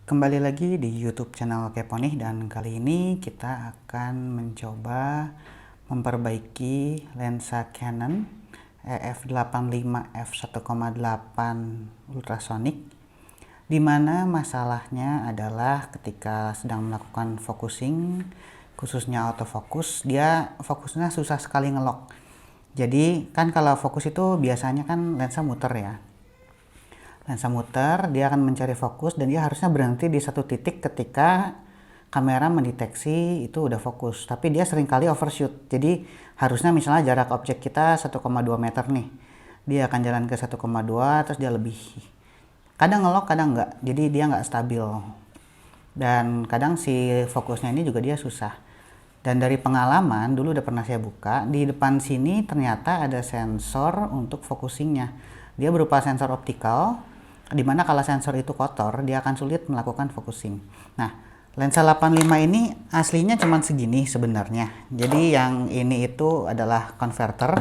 Kembali lagi di YouTube channel Keponih, dan kali ini kita akan mencoba memperbaiki lensa Canon EF85 f1,8 ultrasonic, di mana masalahnya adalah ketika sedang melakukan focusing, khususnya autofocus, dia fokusnya susah sekali ngelok. Jadi kan kalau fokus itu biasanya kan lensa muter ya. Lensa muter, dia akan mencari fokus dan dia harusnya berhenti di satu titik ketika kamera mendeteksi itu udah fokus. Tapi dia seringkali overshoot. Jadi harusnya misalnya jarak objek kita 1,2 meter nih. Dia akan jalan ke 1,2 terus dia lebih. Kadang ngelok, kadang enggak. Jadi dia nggak stabil. Dan kadang si fokusnya ini juga dia susah. Dan dari pengalaman, dulu udah pernah saya buka, di depan sini ternyata ada sensor untuk focusingnya. Dia berupa sensor optikal, dimana kalau sensor itu kotor, dia akan sulit melakukan focusing. Nah, lensa 85 ini aslinya cuma segini sebenarnya. Jadi yang ini itu adalah converter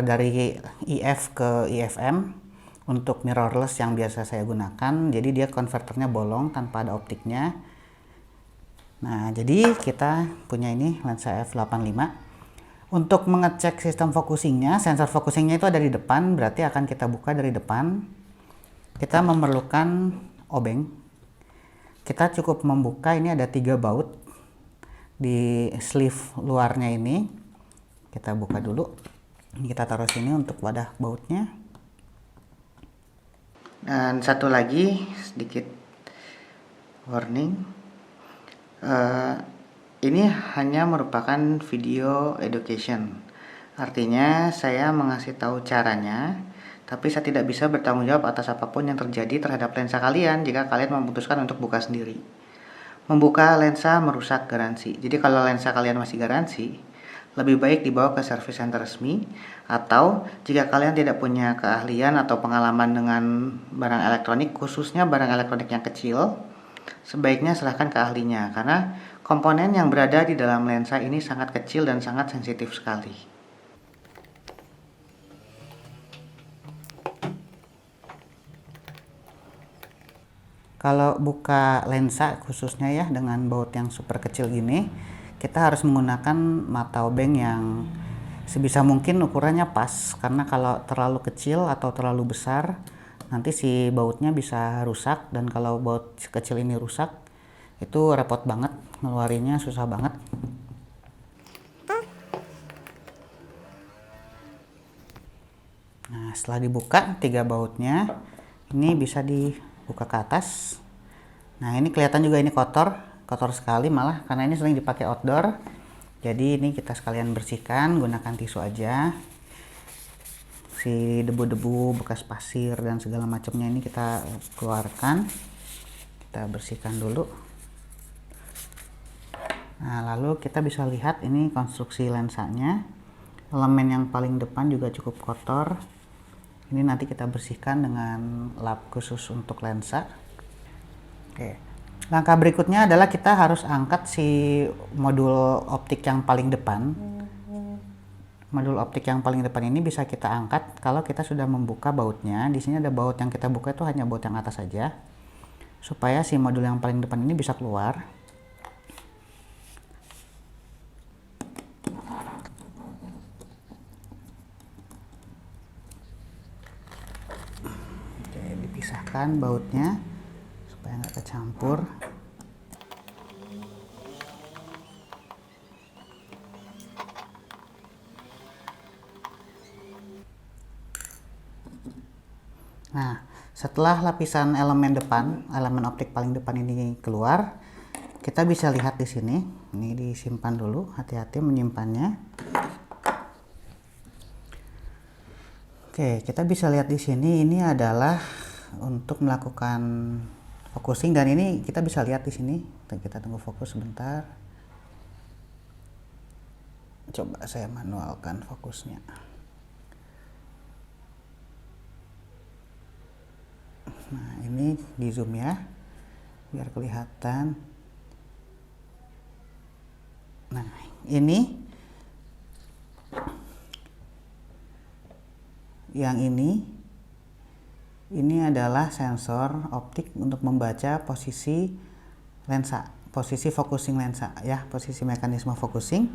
dari IF ke IFM untuk mirrorless yang biasa saya gunakan. Jadi dia konverternya bolong tanpa ada optiknya. Nah, jadi kita punya ini lensa f85. Untuk mengecek sistem focusingnya, sensor focusingnya itu ada di depan, berarti akan kita buka dari depan. Kita memerlukan obeng. Kita cukup membuka, ini ada 3 baut di sleeve luarnya ini. Kita buka dulu. Kita taruh sini untuk wadah bautnya. Dan satu lagi sedikit warning. Ini hanya merupakan video education. Artinya saya mengasih tahu caranya, tapi saya tidak bisa bertanggung jawab atas apapun yang terjadi terhadap lensa kalian jika kalian memutuskan untuk buka sendiri. Membuka lensa merusak garansi. Jadi kalau lensa kalian masih garansi, lebih baik dibawa ke service center resmi, atau jika kalian tidak punya keahlian atau pengalaman dengan barang elektronik, khususnya barang elektronik yang kecil, sebaiknya serahkan ke ahlinya, karena komponen yang berada di dalam lensa ini sangat kecil dan sangat sensitif sekali. Kalau buka lensa khususnya ya dengan baut yang super kecil gini, kita harus menggunakan mata obeng yang sebisa mungkin ukurannya pas, karena kalau terlalu kecil atau terlalu besar nanti si bautnya bisa rusak, dan kalau baut kecil ini rusak itu repot banget, ngeluarinnya susah banget. Nah, setelah dibuka 3 bautnya, ini bisa dibuka ke atas. Nah, ini kelihatan juga ini kotor sekali malah, karena ini sering dipakai outdoor. Jadi ini kita sekalian bersihkan, gunakan tisu aja. Si debu-debu, bekas pasir dan segala macamnya ini kita keluarkan. Kita bersihkan dulu. Nah, lalu kita bisa lihat ini konstruksi lensanya. Elemen yang paling depan juga cukup kotor. Ini nanti kita bersihkan dengan lap khusus untuk lensa. Oke. Langkah berikutnya adalah kita harus angkat si modul optik yang paling depan. Modul optik yang paling depan ini bisa kita angkat kalau kita sudah membuka bautnya. Di sini ada baut yang kita buka, itu hanya baut yang atas saja, supaya si modul yang paling depan ini bisa keluar. Oke, dipisahkan bautnya supaya nggak kecampur. Nah, setelah lapisan elemen depan, elemen optik paling depan ini keluar, kita bisa lihat di sini. Ini disimpan dulu, hati-hati menyimpannya. Oke, kita bisa lihat di sini, ini adalah untuk melakukan focusing, dan ini kita bisa lihat di sini. Kita tunggu fokus sebentar. Coba saya manualkan fokusnya. Nah, ini di zoom ya, biar kelihatan. Nah, ini yang ini Ini adalah sensor optik untuk membaca posisi lensa, posisi focusing lensa ya, posisi mekanisme focusing.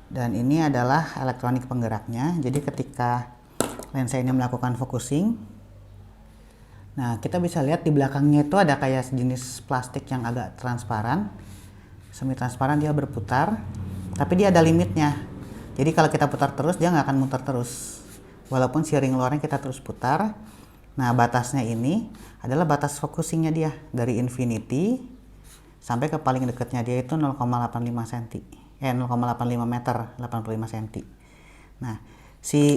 Dan ini adalah elektronik penggeraknya. Jadi ketika lensa ini melakukan focusing, nah kita bisa lihat di belakangnya itu ada kayak sejenis plastik yang agak transparan, semi transparan, dia berputar, tapi dia ada limitnya. Jadi kalau kita putar terus, dia nggak akan muter terus, walaupun si ring luarnya kita terus putar. Nah batasnya ini adalah batas focusingnya dia, dari infinity sampai ke paling dekatnya dia itu 0,85 cm, 0,85 meter, 85 cm. Nah si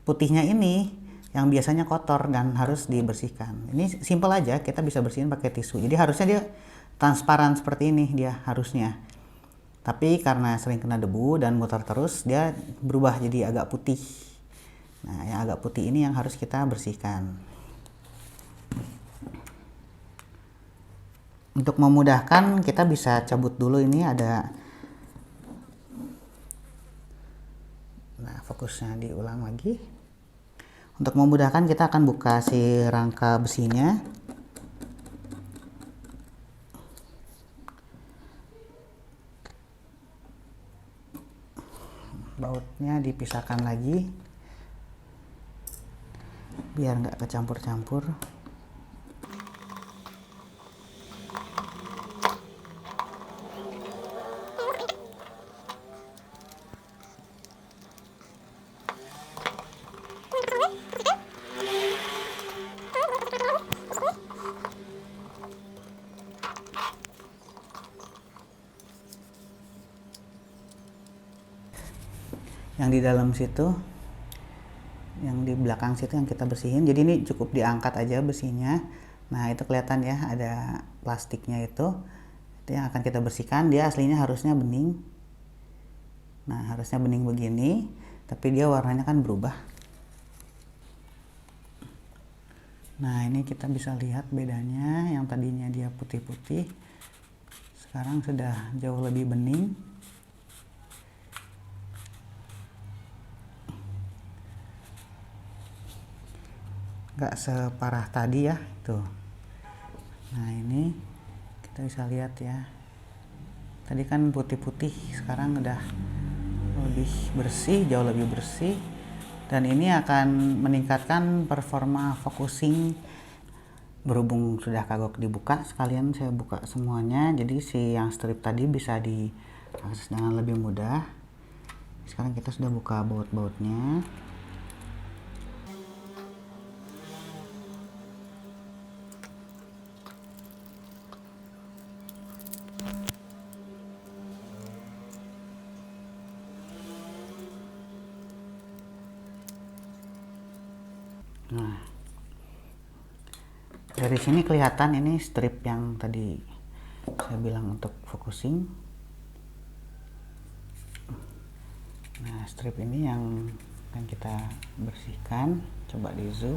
putihnya ini yang biasanya kotor dan harus dibersihkan. Ini simple aja, kita bisa bersihin pakai tisu. Jadi harusnya dia transparan seperti ini, dia harusnya. Tapi karena sering kena debu dan muter terus, dia berubah jadi agak putih. Nah, yang agak putih ini yang harus kita bersihkan. Untuk memudahkan, kita bisa cabut dulu, ini ada. Nah, fokusnya diulang lagi. Untuk memudahkan, kita akan buka si rangka besinya. Bautnya dipisahkan lagi biar nggak kecampur-campur. Yang di dalam situ, yang di belakang situ yang kita bersihin. Jadi ini cukup diangkat aja besinya. Nah itu kelihatan ya, ada plastiknya itu yang akan kita bersihkan. Dia aslinya harusnya bening. Nah harusnya bening begini, tapi dia warnanya kan berubah. Nah ini kita bisa lihat bedanya, yang tadinya dia putih-putih sekarang sudah jauh lebih bening. Nggak separah tadi ya tuh. Nah ini kita bisa lihat ya, tadi kan putih-putih, sekarang udah lebih bersih, jauh lebih bersih. Dan ini akan meningkatkan performa focusing. Berhubung sudah kagok dibuka, sekalian saya buka semuanya, jadi si yang strip tadi bisa diakses dengan lebih mudah. Sekarang kita sudah buka baut-bautnya. Nah, dari sini kelihatan ini strip yang tadi saya bilang untuk focusing. Nah, strip ini yang akan kita bersihkan. Coba di zoom.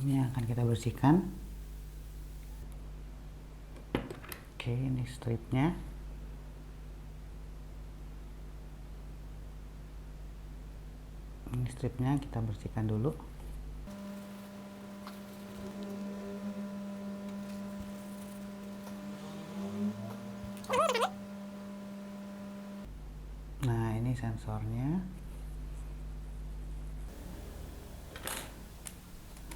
Ini yang akan kita bersihkan. Oke, ini stripnya. Ini stripnya kita bersihkan dulu. Nah ini sensornya.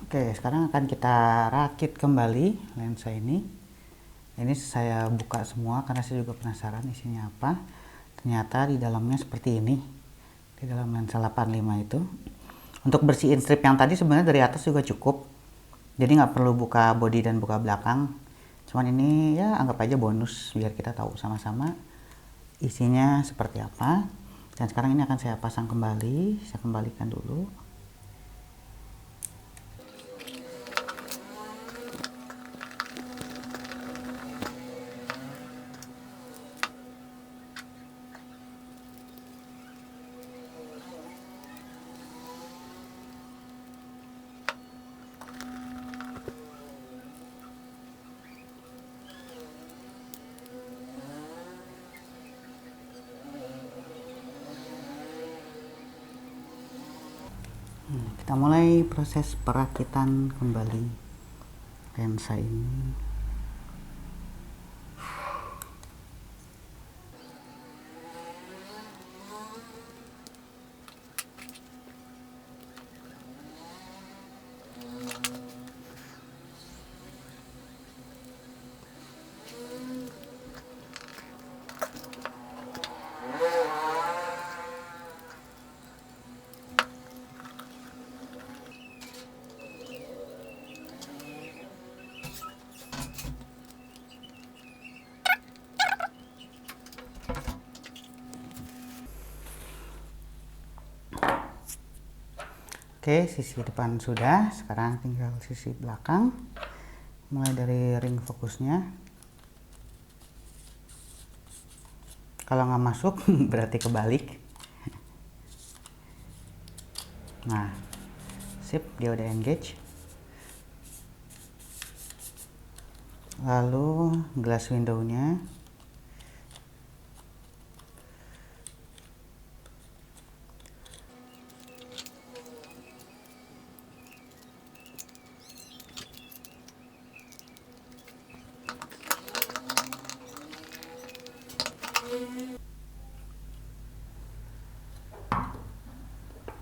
Oke, sekarang akan kita rakit kembali lensa ini. Ini saya buka semua karena saya juga penasaran isinya apa. Ternyata di dalamnya seperti ini. Di dalam lensa 85 itu. Untuk bersihin strip yang tadi sebenarnya dari atas juga cukup. Jadi nggak perlu buka bodi dan buka belakang. Cuman ini ya anggap aja bonus biar kita tahu sama-sama isinya seperti apa. Dan sekarang ini akan saya pasang kembali. Saya kembalikan dulu. Kita mulai proses perakitan kembali lensa ini. Oke, sisi depan sudah, sekarang tinggal sisi belakang. Mulai dari ring fokusnya. Kalau nggak masuk berarti kebalik. Nah, sip, dia udah engage. Lalu glass window-nya.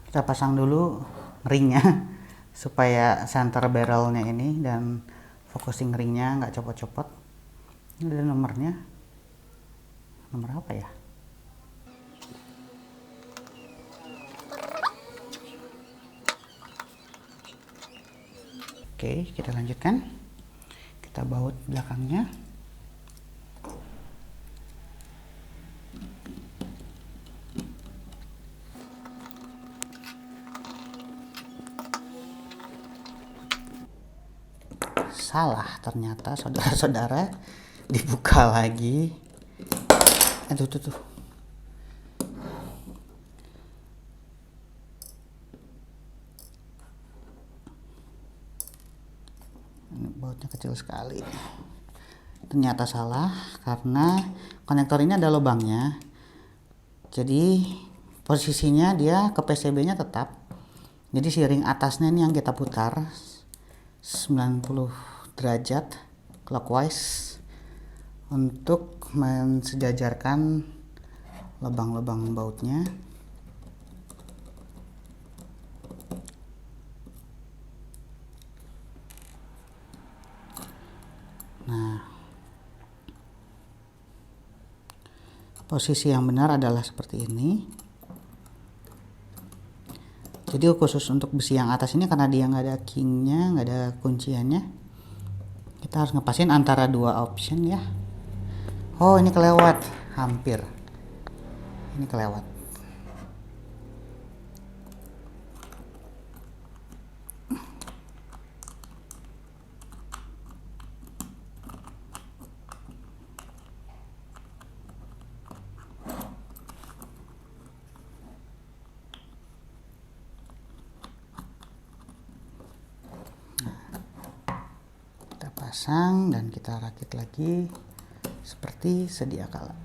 Kita pasang dulu ringnya supaya center barrelnya ini dan focusing ringnya nggak copot-copot. Ini ada nomornya. Nomor apa ya? Oke, kita lanjutkan. Kita baut belakangnya. Salah ternyata, saudara-saudara, dibuka lagi. Aduh, tuh. Ini bautnya kecil sekali. Ternyata salah karena konektor ini ada lubangnya. Jadi posisinya dia ke PCB-nya tetap. Jadi si ring atasnya ini yang kita putar 90 derajat clockwise untuk mensejajarkan lubang-lubang bautnya. Nah, posisi yang benar adalah seperti ini. Jadi khusus untuk besi yang atas ini karena dia nggak ada kingnya, nggak ada kunciannya, kita harus ngepasin antara dua option ya. Oh, ini kelewat, hampir. Ini kelewat. Kita pasang dan kita rakit lagi seperti sedia kala.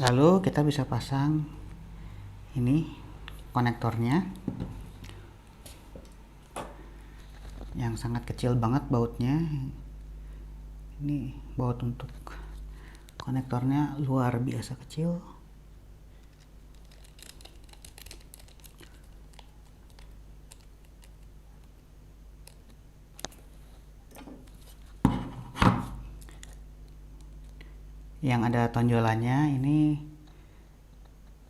Lalu kita bisa pasang ini konektornya yang sangat kecil banget bautnya. Ini baut untuk konektornya luar biasa kecil. Yang ada tonjolannya ini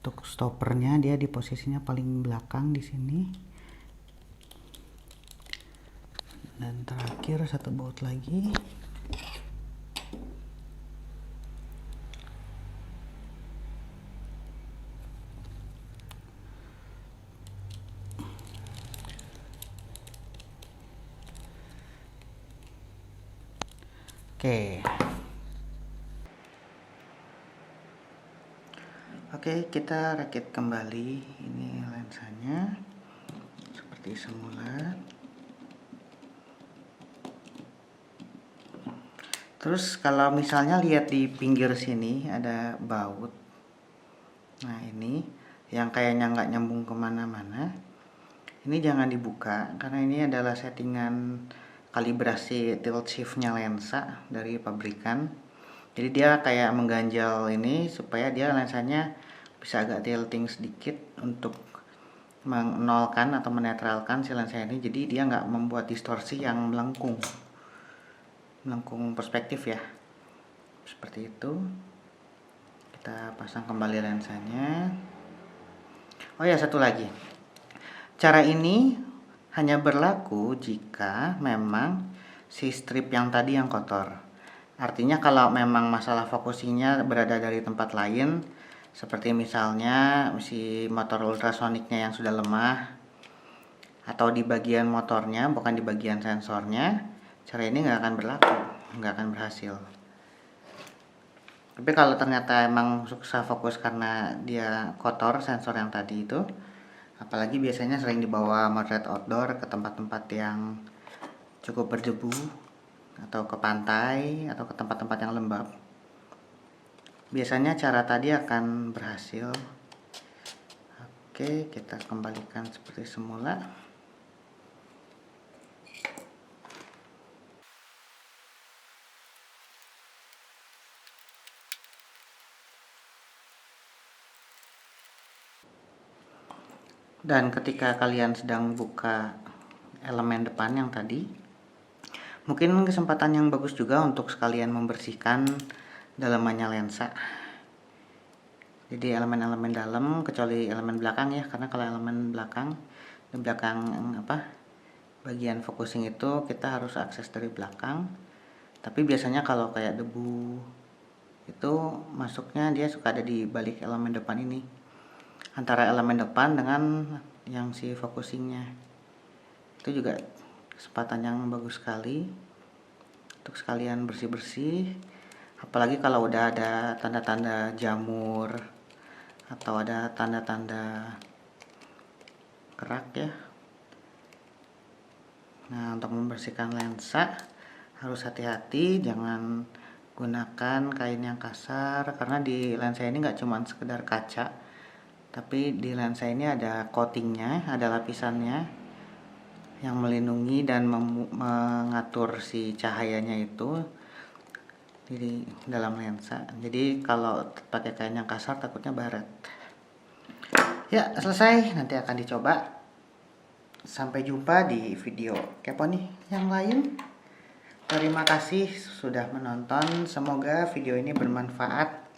untuk stoppernya, dia di posisinya paling belakang di sini. Dan terakhir satu baut lagi. Oke, kita rakit kembali ini lensanya seperti semula. Terus kalau misalnya lihat di pinggir sini ada baut. Nah ini yang kayaknya nggak nyambung kemana-mana. Ini jangan dibuka karena ini adalah settingan kalibrasi tilt shiftnya lensa dari pabrikan. Jadi dia kayak mengganjal ini supaya dia lensanya bisa agak tilting sedikit untuk menolkan atau menetralkan si lensa ini. Jadi dia nggak membuat distorsi yang melengkung perspektif ya, seperti itu. Kita pasang kembali lensanya. Oh ya, satu lagi, cara ini hanya berlaku jika memang si strip yang tadi yang kotor. Artinya kalau memang masalah focusingnya berada dari tempat lain, seperti misalnya si motor ultrasoniknya yang sudah lemah, atau di bagian motornya bukan di bagian sensornya, cara ini nggak akan berlaku, nggak akan berhasil. Tapi kalau ternyata emang susah fokus karena dia kotor sensor yang tadi itu, apalagi biasanya sering dibawa motret outdoor ke tempat-tempat yang cukup berdebu, atau ke pantai, atau ke tempat-tempat yang lembab, biasanya cara tadi akan berhasil. Oke, kita kembalikan seperti semula. Dan ketika kalian sedang buka elemen depan yang tadi, mungkin kesempatan yang bagus juga untuk sekalian membersihkan dalamannya lensa. Jadi elemen-elemen dalam, kecuali elemen belakang ya, karena kalau elemen belakang, di belakang bagian focusing itu kita harus akses dari belakang. Tapi biasanya kalau kayak debu itu masuknya dia suka ada di balik elemen depan ini, antara elemen depan dengan yang si focusingnya. Itu juga kesempatan yang bagus sekali untuk sekalian bersih-bersih, apalagi kalau udah ada tanda-tanda jamur atau ada tanda-tanda kerak ya. Nah, untuk membersihkan lensa harus hati-hati, jangan gunakan kain yang kasar, karena di lensa ini nggak cuma sekedar kaca, tapi di lensa ini ada coatingnya, ada lapisannya yang melindungi dan mengatur si cahayanya itu di dalam lensa. Jadi kalau pakai kain yang kasar takutnya baret. Ya, selesai. Nanti akan dicoba. Sampai jumpa di video kepo nih yang lain. Terima kasih sudah menonton. Semoga video ini bermanfaat